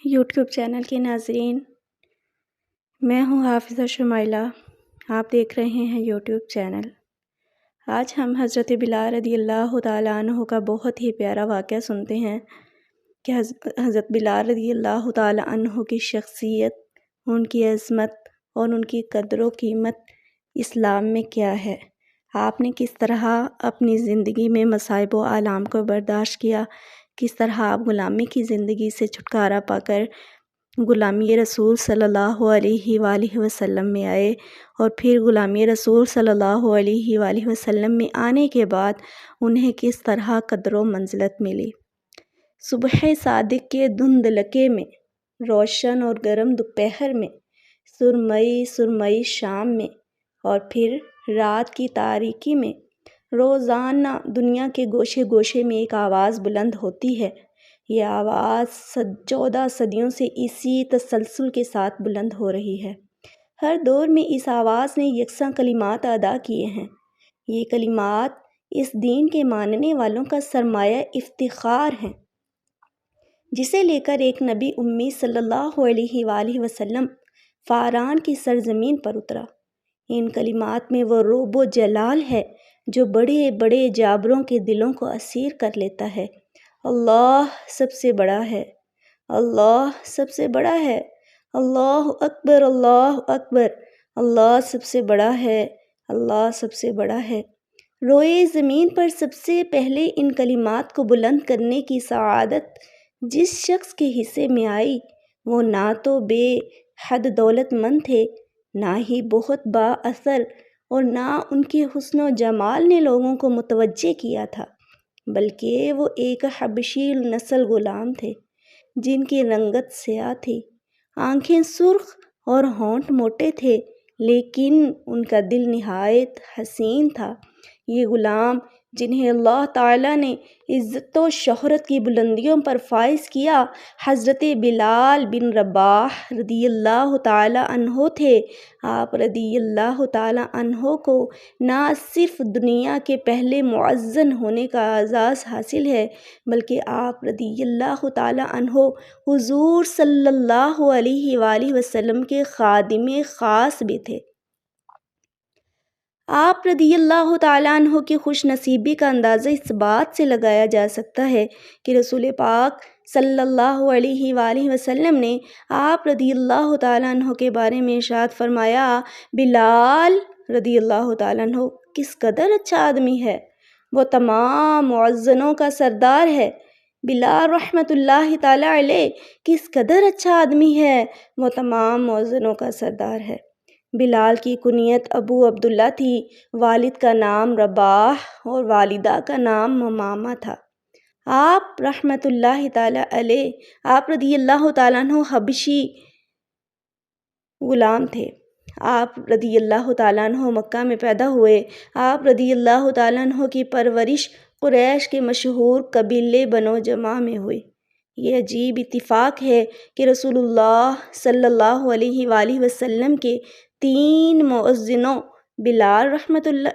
YouTube channel کے ناظرین، میں ہوں حافظہ شمائلہ۔ آپ دیکھ رہے ہیں یوٹیوب چینل۔ آج ہم حضرت بلال رضی اللہ تعالیٰ عنہ کا بہت ہی پیارا واقعہ سنتے ہیں کہ حضرت بلال رضی اللہ تعالیٰ عنہ کی شخصیت، ان کی عظمت اور ان کی قدر و قیمت اسلام میں کیا ہے۔ آپ نے کس طرح اپنی زندگی میں مصائب و آلام کو برداشت کیا، کس طرح آپ غلامی کی زندگی سے چھٹکارا پا کر غلامی رسول صلی اللہ علیہ وآلہ وسلم میں آئے، اور پھر غلامی رسول صلی اللہ علیہ وآلہ وسلم میں آنے کے بعد انہیں کس طرح قدر و منزلت ملی۔ صبح صادق کے دھندلکے میں، روشن اور گرم دوپہر میں، سرمئی شام میں، اور پھر رات کی تاریکی میں روزانہ دنیا کے گوشے گوشے میں ایک آواز بلند ہوتی ہے۔ یہ آواز 14 صدیوں سے اسی تسلسل کے ساتھ بلند ہو رہی ہے۔ ہر دور میں اس آواز نے یکساں کلمات ادا کیے ہیں۔ یہ کلمات اس دین کے ماننے والوں کا سرمایہ افتخار ہیں، جسے لے کر ایک نبی امی صلی اللہ علیہ وآلہ وسلم فاران کی سرزمین پر اترا۔ ان کلمات میں وہ رعب و جلال ہے جو بڑے بڑے جابروں کے دلوں کو اسیر کر لیتا ہے۔ اللہ سب سے بڑا ہے، اللہ سب سے بڑا ہے، اللہ اکبر، اللہ اکبر، اللہ سب سے بڑا ہے، اللہ سب سے بڑا ہے۔ روئے زمین پر سب سے پہلے ان کلمات کو بلند کرنے کی سعادت جس شخص کے حصے میں آئی، وہ نہ تو بے حد دولت مند تھے، نہ ہی بہت با اثر، اور نہ ان کے حسن و جمال نے لوگوں کو متوجہ کیا تھا، بلکہ وہ ایک حبشی نسل غلام تھے جن کی رنگت سیاہ تھی، آنکھیں سرخ اور ہونٹ موٹے تھے، لیکن ان کا دل نہایت حسین تھا۔ یہ غلام جنہیں اللہ تعالیٰ نے عزت و شہرت کی بلندیوں پر فائز کیا، حضرت بلال بن رباح رضی اللہ تعالیٰ عنہ تھے۔ آپ رضی اللہ تعالیٰ عنہ کو نہ صرف دنیا کے پہلے مؤذن ہونے کا اعزاز حاصل ہے، بلکہ آپ رضی اللہ تعالیٰ عنہ حضور صلی اللہ علیہ وآلہ وسلم کے خادم خاص بھی تھے۔ آپ رضی اللہ تعالیٰ عنہ کی خوش نصیبی کا اندازہ اس بات سے لگایا جا سکتا ہے کہ رسول پاک صلی اللہ علیہ وآلہ وسلم نے آپ رضی اللہ تعالیٰ عنہ کے بارے میں ارشاد فرمایا، بلال رضی اللہ تعالیٰ عنہ کس قدر اچھا آدمی ہے، وہ تمام مؤذنوں کا سردار ہے۔ بلال رحمۃ اللہ تعالیٰ علیہ کس قدر اچھا آدمی ہے، وہ تمام مؤذنوں کا سردار ہے۔ بلال کی کنیت ابو عبداللہ تھی، والد کا نام رباح اور والدہ کا نام امامہ تھا۔ آپ رحمۃ اللہ تعالیٰ علیہ، آپ رضی اللہ تعالیٰ عنہ حبشی غلام تھے۔ آپ رضی اللہ تعالیٰ عنہ مکہ میں پیدا ہوئے۔ آپ رضی اللہ تعالیٰ عنہ کی پرورش قریش کے مشہور قبیلے بنو جمح میں ہوئی۔ یہ عجیب اتفاق ہے کہ رسول اللہ صلی اللہ علیہ وآلہ وسلم کے 3 مؤذنوں بلال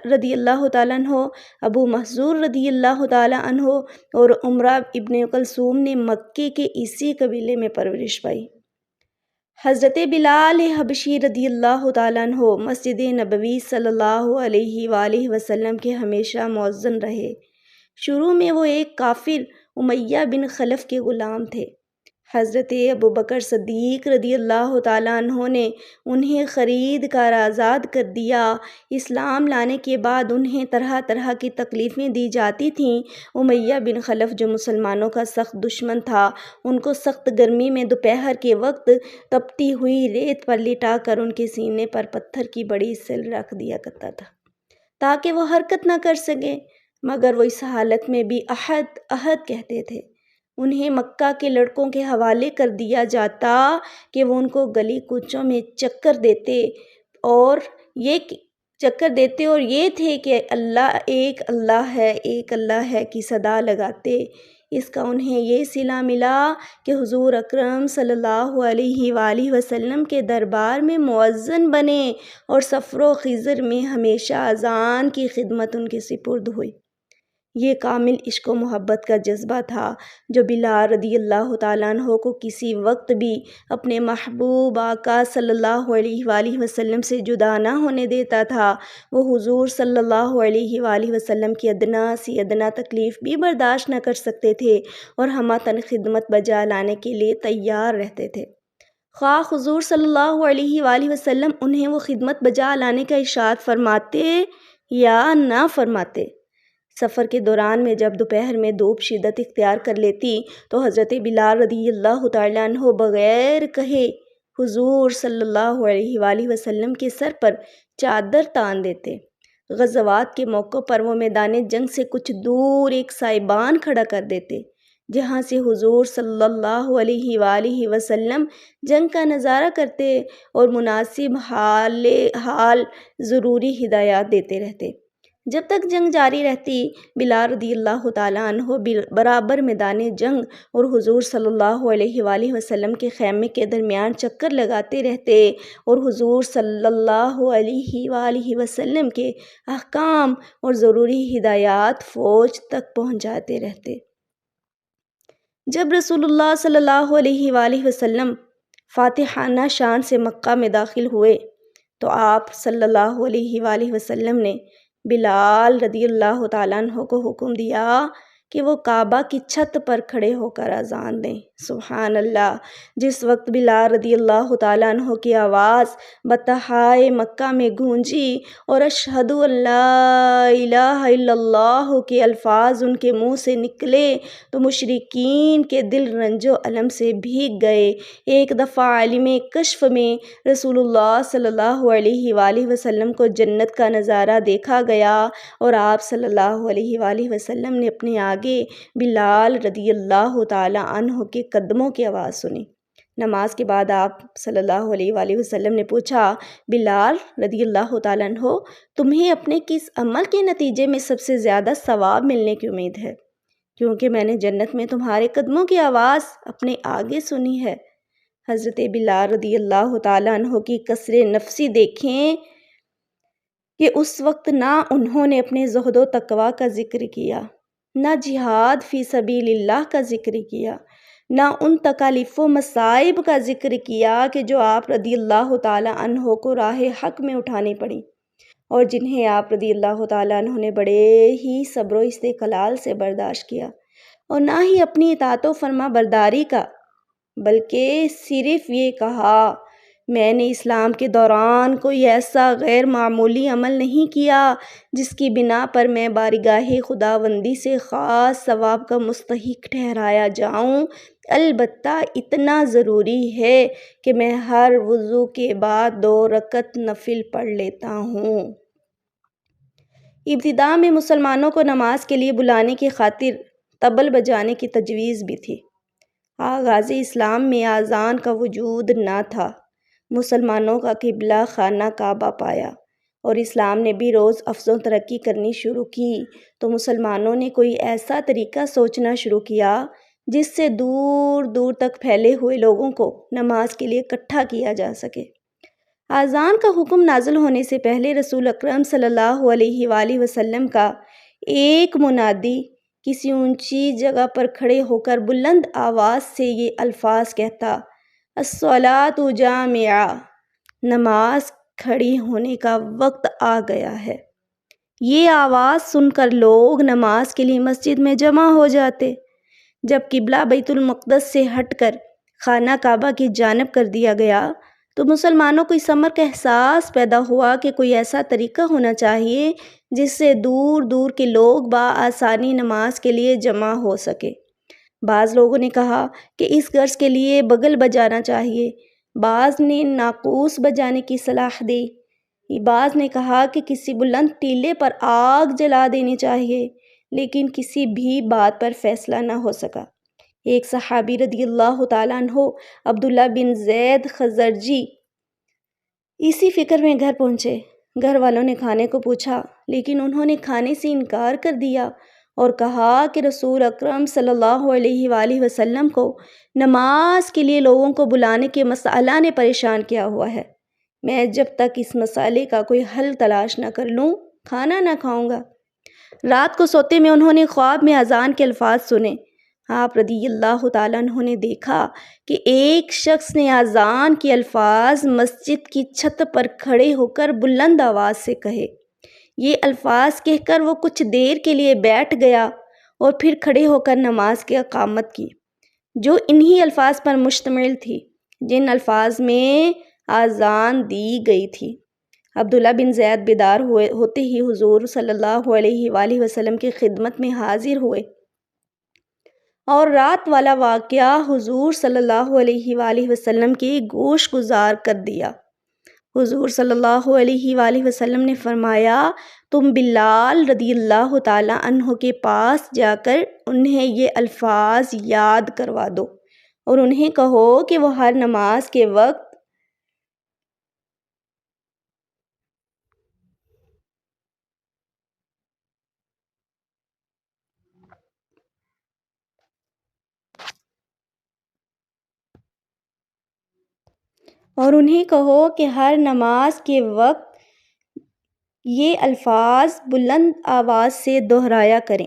رضی اللہ تعالیٰ عنہ، ابو محذور رضی اللہ تعالیٰ عنہ اور عمرہ ابن کلثوم نے مکے کے اسی قبیلے میں پرورش پائی۔ حضرت بلال حبشی رضی اللہ تعالیٰ عنہ مسجد نبوی صلی اللہ علیہ وآلہ وسلم کے ہمیشہ مؤذن رہے۔ شروع میں وہ ایک کافر امیہ بن خلف کے غلام تھے۔ حضرت ابوبکر صدیق رضی اللہ تعالیٰ عنہ نے انہیں خرید کر آزاد کر دیا۔ اسلام لانے کے بعد انہیں طرح طرح کی تکلیفیں دی جاتی تھیں۔ امیہ بن خلف جو مسلمانوں کا سخت دشمن تھا، ان کو سخت گرمی میں دوپہر کے وقت تپتی ہوئی ریت پر لٹا کر ان کے سینے پر پتھر کی بڑی سل رکھ دیا کرتا تھا تاکہ وہ حرکت نہ کر سکیں، مگر وہ اس حالت میں بھی احد احد کہتے تھے۔ انہیں مکہ کے لڑکوں کے حوالے کر دیا جاتا کہ وہ ان کو گلی کوچوں میں چکر دیتے اور یہ تھے کہ اللہ ایک اللہ ہے کی صدا لگاتے۔ اس کا انہیں یہ صلہ ملا کہ حضور اکرم صلی اللہ علیہ وآلہ وسلم کے دربار میں مؤذن بنے، اور سفر و خضر میں ہمیشہ اذان کی خدمت ان کے سپرد ہوئی۔ یہ کامل عشق و محبت کا جذبہ تھا جو بلال رضی اللہ تعالیٰ عنہ کو کسی وقت بھی اپنے محبوب آقا صلی اللہ علیہ وآلہ وسلم سے جدا نہ ہونے دیتا تھا۔ وہ حضور صلی اللہ علیہ وآلہ وسلم کی ادنا سی ادنا تکلیف بھی برداشت نہ کر سکتے تھے اور ہمہ خدمت بجا لانے کے لیے تیار رہتے تھے، خواہ حضور صلی اللہ علیہ وآلہ وسلم انہیں وہ خدمت بجا لانے کا ارشاد فرماتے یا نہ فرماتے۔ سفر کے دوران میں جب دوپہر میں دھوپ شدت اختیار کر لیتی تو حضرت بلال رضی اللہ تعالیٰ عنہ بغیر کہے حضور صلی اللہ علیہ وآلہ وسلم کے سر پر چادر تان دیتے۔ غزوات کے موقع پر وہ میدان جنگ سے کچھ دور ایک سائبان کھڑا کر دیتے جہاں سے حضور صلی اللہ علیہ وآلہ وسلم جنگ کا نظارہ کرتے اور مناسب حال ضروری ہدایات دیتے رہتے۔ جب تک جنگ جاری رہتی بلال رضی اللہ تعالیٰ عنہ برابر میدان جنگ اور حضور صلی اللہ علیہ وآلہ وسلم کے خیمے کے درمیان چکر لگاتے رہتے اور حضور صلی اللہ علیہ وآلہ وسلم کے احکام اور ضروری ہدایات فوج تک پہنچاتے رہتے۔ جب رسول اللہ صلی اللہ علیہ وآلہ وسلم فاتحانہ شان سے مکہ میں داخل ہوئے تو آپ صلی اللہ علیہ وآلہ وسلم نے بلال رضی اللہ تعالیٰ عنہ کو حکم دیا کہ وہ کعبہ کی چھت پر کھڑے ہو کر اذان دیں۔ سبحان اللہ! جس وقت بلال رضی اللہ تعالیٰ عنہ کی آواز بتہائے مکہ میں گونجی اور اشہد ان لا الہ الا اللہ کے الفاظ ان کے منہ سے نکلے تو مشرکین کے دل رنج و الم سے بھیگ گئے۔ ایک دفعہ عالم کشف میں رسول اللہ صلی اللہ علیہ وآلہ وسلم کو جنت کا نظارہ دیکھا گیا اور آپ صلی اللہ علیہ وآلہ وسلم نے اپنے آگے بلال رضی اللہ تعالیٰ عنہ کے قدموں کی آواز سنی۔ نماز کے بعد آپ صلی اللہ علیہ وآلہ وسلم نے پوچھا، بلال رضی اللہ تعالیٰ عنہ، تمہیں اپنے کس عمل کے نتیجے میں سب سے زیادہ ثواب ملنے کی امید ہے؟ کیونکہ میں نے جنت میں تمہارے قدموں کی آواز اپنے آگے سنی ہے۔ حضرت بلال رضی اللہ تعالیٰ عنہ کی کسر نفسی دیکھیں کہ اس وقت نہ انہوں نے اپنے زہد و تقویٰ کا ذکر کیا، نہ جہاد فی سبیل اللہ کا ذکر کیا، نہ ان تکالیف و مصائب کا ذکر کیا کہ جو آپ رضی اللہ تعالیٰ عنہ کو راہ حق میں اٹھانی پڑی اور جنہیں آپ رضی اللہ تعالیٰ عنہ نے بڑے ہی صبر و استقلال سے برداشت کیا، اور نہ ہی اپنی اطاعت و فرما برداری کا، بلکہ صرف یہ کہا، میں نے اسلام کے دوران کوئی ایسا غیر معمولی عمل نہیں کیا جس کی بنا پر میں بارگاہ خداوندی سے خاص ثواب کا مستحق ٹھہرایا جاؤں، البتہ اتنا ضروری ہے کہ میں ہر وضو کے بعد 2 رکعت نفل پڑھ لیتا ہوں۔ ابتدا میں مسلمانوں کو نماز کے لیے بلانے کی خاطر طبل بجانے کی تجویز بھی تھی۔ آغاز اسلام میں اذان کا وجود نہ تھا۔ مسلمانوں کا قبلہ خانہ کعبہ پایا اور اسلام نے بھی روز افزوں ترقی کرنی شروع کی تو مسلمانوں نے کوئی ایسا طریقہ سوچنا شروع کیا جس سے دور دور تک پھیلے ہوئے لوگوں کو نماز کے لیے اکٹھا کیا جا سکے۔ اذان کا حکم نازل ہونے سے پہلے رسول اکرم صلی اللہ علیہ وآلہ وسلم کا ایک منادی کسی اونچی جگہ پر کھڑے ہو کر بلند آواز سے یہ الفاظ کہتا، الصلاۃ جامعہ، نماز کھڑی ہونے کا وقت آ گیا ہے۔ یہ آواز سن کر لوگ نماز کے لیے مسجد میں جمع ہو جاتے۔ جب قبلہ بیت المقدس سے ہٹ کر خانہ کعبہ کی جانب کر دیا گیا تو مسلمانوں کو اس امر کا احساس پیدا ہوا کہ کوئی ایسا طریقہ ہونا چاہیے جس سے دور دور کے لوگ بآسانی نماز کے لیے جمع ہو سکے۔ بعض لوگوں نے کہا کہ اس غرض کے لیے بغل بجانا چاہیے، بعض نے ناقوس بجانے کی صلاح دی، بعض نے کہا کہ کسی بلند ٹیلے پر آگ جلا دینی چاہیے، لیکن کسی بھی بات پر فیصلہ نہ ہو سکا۔ ایک صحابی رضی اللہ تعالیٰ عنہ عبداللہ بن زید خزرجی اسی فکر میں گھر پہنچے۔ گھر والوں نے کھانے کو پوچھا لیکن انہوں نے کھانے سے انکار کر دیا اور کہا کہ رسول اکرم صلی اللہ علیہ وآلہ وسلم کو نماز کے لیے لوگوں کو بلانے کے مسئلہ نے پریشان کیا ہوا ہے، میں جب تک اس مسئلے کا کوئی حل تلاش نہ کر لوں کھانا نہ کھاؤں گا۔ رات کو سوتے میں انہوں نے خواب میں اذان کے الفاظ سنے۔ آپ رضی اللہ تعالیٰ عنہ نے دیکھا کہ ایک شخص نے اذان کے الفاظ مسجد کی چھت پر کھڑے ہو کر بلند آواز سے کہے۔ یہ الفاظ کہہ کر وہ کچھ دیر کے لیے بیٹھ گیا اور پھر کھڑے ہو کر نماز کی اقامت کی، جو انہی الفاظ پر مشتمل تھی جن الفاظ میں اذان دی گئی تھی۔ عبداللہ بن زید بیدار ہوتے ہی حضور صلی اللہ علیہ وآلہ وسلم کی خدمت میں حاضر ہوئے اور رات والا واقعہ حضور صلی اللہ علیہ وآلہ وسلم کی گوش گزار کر دیا۔ حضور صلی اللہ علیہ وآلہ وسلم نے فرمایا، تم بلال رضی اللہ تعالیٰ عنہ کے پاس جا کر انہیں یہ الفاظ یاد کروا دو اور انہیں کہو کہ وہ ہر نماز کے وقت یہ الفاظ بلند آواز سے دہرایا کریں۔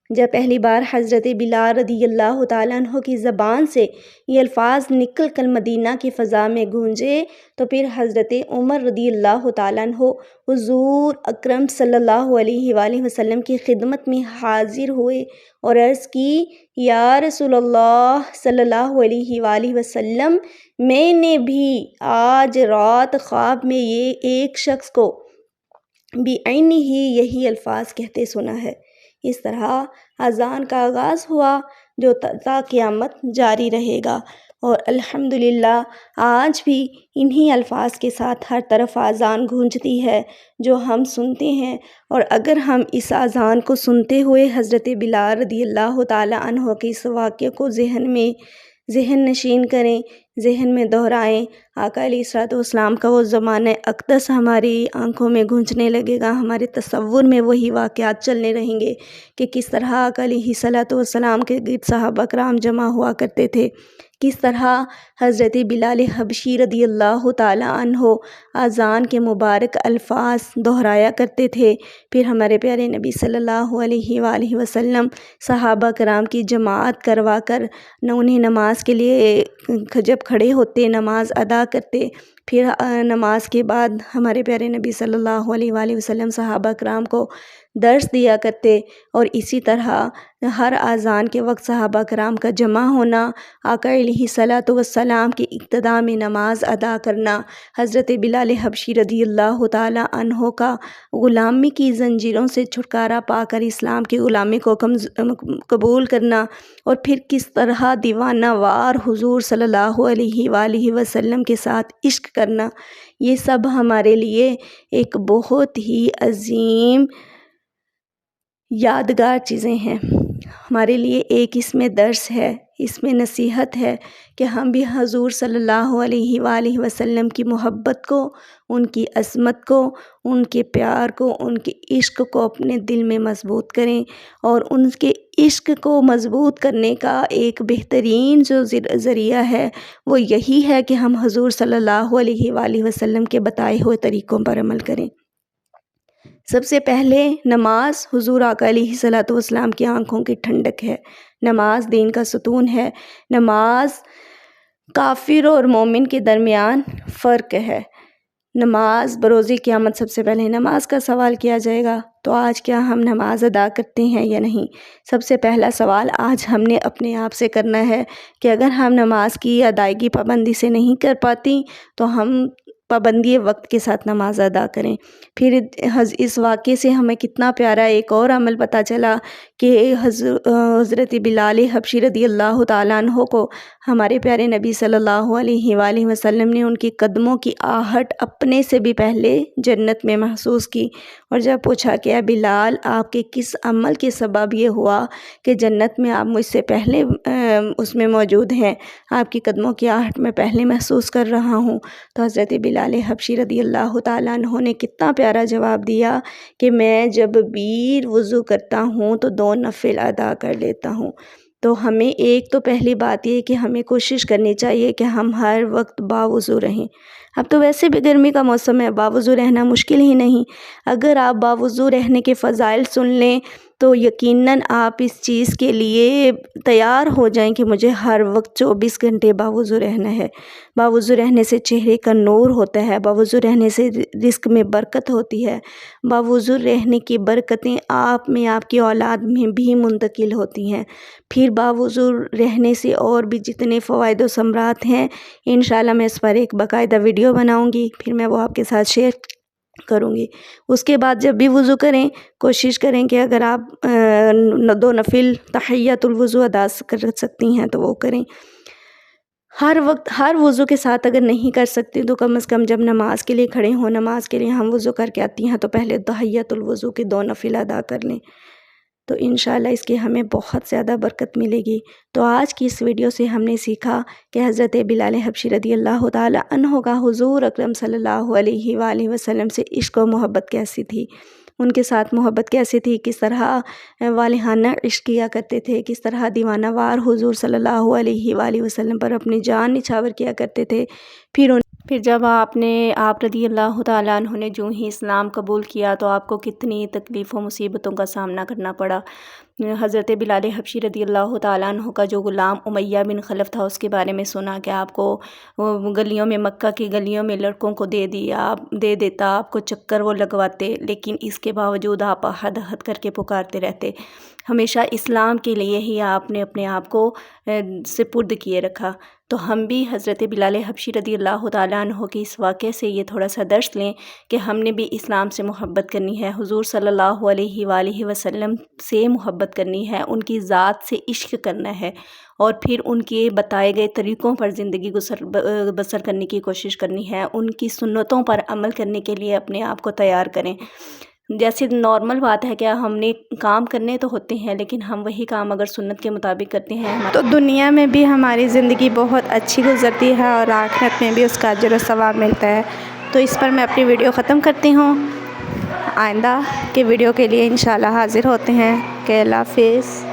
جب پہلی بار حضرت بلال رضی اللہ تعالیٰ عنہ کی زبان سے یہ الفاظ نکل کر مدینہ کی فضا میں گونجے تو پھر حضرت عمر رضی اللہ تعالیٰ عنہ حضور اکرم صلی اللہ علیہ وآلہ وسلم کی خدمت میں حاضر ہوئے اور عرض کی، یا رسول اللہ صلی اللہ علیہ وآلہ وسلم، میں نے بھی آج رات خواب میں یہ ایک شخص کو بعینہ ہی یہی الفاظ کہتے سنا ہے۔ اس طرح اذان کا آغاز ہوا جو تا قیامت جاری رہے گا، اور الحمدللہ آج بھی انہی الفاظ کے ساتھ ہر طرف اذان گونجتی ہے جو ہم سنتے ہیں۔ اور اگر ہم اس اذان کو سنتے ہوئے حضرت بلال رضی اللہ تعالیٰ عنہ کے اس واقعے کو ذہن نشین کریں، ذہن میں دہرائیں، آقا علیہ الصلوۃ والسلام کا وہ زمانہ اقدس ہماری آنکھوں میں گونجنے لگے گا، ہمارے تصور میں وہی واقعات چلنے رہیں گے کہ کس طرح آقا علیہ الصلوۃ والسلام کے گرد صحابہ کرام جمع ہوا کرتے تھے، کس طرح حضرت بلال حبشی رضی اللہ تعالیٰ عنہ اذان کے مبارک الفاظ دہرایا کرتے تھے، پھر ہمارے پیارے نبی صلی اللہ علیہ وآلہ وسلم صحابہ کرام کی جماعت کروا کر انہیں نماز کے لیے جب کھڑے ہوتے نماز ادا کرتے، پھر نماز کے بعد ہمارے پیارے نبی صلی اللہ علیہ وآلہ وسلم صحابہ کرام کو درس دیا کرتے، اور اسی طرح ہر اذان کے وقت صحابہ کرام کا جمع ہونا، آقا علیہ الصلوۃ والسلام کی اقتداء میں نماز ادا کرنا، حضرت بلال حبشی رضی اللہ تعالیٰ عنہ کا غلامی کی زنجیروں سے چھٹکارا پا کر اسلام کی غلامی کو قبول کرنا، اور پھر کس طرح دیوانہ وار حضور صلی اللہ علیہ وآلہ وسلم کے ساتھ عشق کرنا، یہ سب ہمارے لیے ایک بہت ہی عظیم یادگار چیزیں ہیں۔ ہمارے لیے ایک اس میں درس ہے، اس میں نصیحت ہے کہ ہم بھی حضور صلی اللہ علیہ وآلہ وسلم کی محبت کو، ان کی عظمت کو، ان کے پیار کو، ان کے عشق کو اپنے دل میں مضبوط کریں، اور ان کے عشق کو مضبوط کرنے کا ایک بہترین جو ذریعہ ہے وہ یہی ہے کہ ہم حضور صلی اللہ علیہ وآلہ وسلم کے بتائے ہوئے طریقوں پر عمل کریں۔ سب سے پہلے نماز حضور آقا علیہ الصلوۃ والسلام کی آنکھوں کی ٹھنڈک ہے، نماز دین کا ستون ہے، نماز کافر اور مومن کے درمیان فرق ہے۔ نماز بروز قیامت سب سے پہلے نماز کا سوال کیا جائے گا، تو آج کیا ہم نماز ادا کرتے ہیں یا نہیں؟ سب سے پہلا سوال آج ہم نے اپنے آپ سے کرنا ہے کہ اگر ہم نماز کی ادائیگی پابندی سے نہیں کر پاتی تو ہم پابندی وقت کے ساتھ نماز ادا کریں۔ پھر اس واقعے سے ہمیں کتنا پیارا ایک اور عمل پتہ چلا کہ حضرت بلال حبشی رضی اللہ تعالیٰ عنہ کو ہمارے پیارے نبی صلی اللہ علیہ وآلہ وسلم نے ان کی قدموں کی آہٹ اپنے سے بھی پہلے جنت میں محسوس کی، اور جب پوچھا کہ بلال آپ کے کس عمل کے سبب یہ ہوا کہ جنت میں آپ مجھ سے پہلے اس میں موجود ہیں، آپ کی قدموں کی آہٹ میں پہلے محسوس کر رہا ہوں، تو حضرت بلال حبشی رضی اللہ تعالیٰ عنہ نے کتنا پیارا جواب دیا کہ میں جب بھی وضو کرتا ہوں تو 2 نفل ادا کر لیتا ہوں۔ تو ہمیں ایک تو پہلی بات یہ کہ ہمیں کوشش کرنی چاہیے کہ ہم ہر وقت باوضو رہیں۔ اب تو ویسے بھی گرمی کا موسم ہے، باوضو رہنا مشکل ہی نہیں۔ اگر آپ باوضو رہنے کے فضائل سن لیں تو یقیناً آپ اس چیز کے لیے تیار ہو جائیں کہ مجھے ہر وقت 24 گھنٹے باوضو رہنا ہے۔ باوضو رہنے سے چہرے کا نور ہوتا ہے، باوضو رہنے سے رزق میں برکت ہوتی ہے، باوضو رہنے کی برکتیں آپ میں، آپ کی اولاد میں بھی منتقل ہوتی ہیں۔ پھر باوضو رہنے سے اور بھی جتنے فوائد و ثمرات ہیں، انشاءاللہ میں اس پر ایک باقاعدہ ویڈیو بناؤں گی، پھر میں وہ آپ کے ساتھ شیئر کروں گی۔ اس کے بعد جب بھی وضو کریں کوشش کریں کہ اگر آپ 2 نفل تحیۃ الوضو ادا کر سکتی ہیں تو وہ کریں۔ ہر وقت ہر وضو کے ساتھ اگر نہیں کر سکتی تو کم از کم جب نماز کے لیے کھڑے ہوں، نماز کے لیے ہم وضو کر کے آتی ہیں تو پہلے تحیۃ الوضو کے 2 نفل ادا کر لیں، تو انشاءاللہ اس کی ہمیں بہت زیادہ برکت ملے گی۔ تو آج کی اس ویڈیو سے ہم نے سیکھا کہ حضرت بلال حبشی رضی اللہ تعالی عنہ کا حضور اکرم صلی اللہ علیہ وآلہ وسلم سے عشق و محبت کیسی تھی، ان کے ساتھ محبت کیسی تھی، کس طرح والہانہ عشق کیا کرتے تھے، کس طرح دیوانہ وار حضور صلی اللہ علیہ وآلہ وسلم پر اپنی جان نچھاور کیا کرتے تھے۔ پھر جب آپ رضی اللہ تعالیٰ عنہ نے جو ہی اسلام قبول کیا تو آپ کو کتنی تکلیف و مصیبتوں کا سامنا کرنا پڑا۔ حضرت بلال حبشی رضی اللہ تعالیٰ عنہ کا جو غلام امیہ بن خلف تھا، اس کے بارے میں سنا کہ آپ کو گلیوں میں، مکہ کی گلیوں میں لڑکوں کو دے دیتا، آپ کو چکر وہ لگواتے، لیکن اس کے باوجود آپ عہد عہد کر کے پکارتے رہتے، ہمیشہ اسلام کے لیے ہی آپ نے اپنے آپ کو سپرد کیے رکھا۔ تو ہم بھی حضرت بلال حبشی رضی اللہ تعالیٰ عنہ کے اس واقعے سے یہ تھوڑا سا درس لیں کہ ہم نے بھی اسلام سے محبت کرنی ہے، حضور صلی اللہ علیہ وآلہ وسلم سے محبت کرنی ہے، ان کی ذات سے عشق کرنا ہے، اور پھر ان کے بتائے گئے طریقوں پر زندگی بسر کرنے کی کوشش کرنی ہے، ان کی سنتوں پر عمل کرنے کے لیے اپنے آپ کو تیار کریں۔ جیسے نارمل بات ہے کہ ہم نے کام کرنے تو ہوتے ہیں، لیکن ہم وہی کام اگر سنت کے مطابق کرتے ہیں تو دنیا میں بھی ہماری زندگی بہت اچھی گزرتی ہے اور آخرت میں بھی اس کا اجر و ثواب ملتا ہے۔ تو اس پر میں اپنی ویڈیو ختم کرتی ہوں، آئندہ کے ویڈیو کے لیے انشاءاللہ حاضر ہوتے ہیں کہ اللہ حافظ۔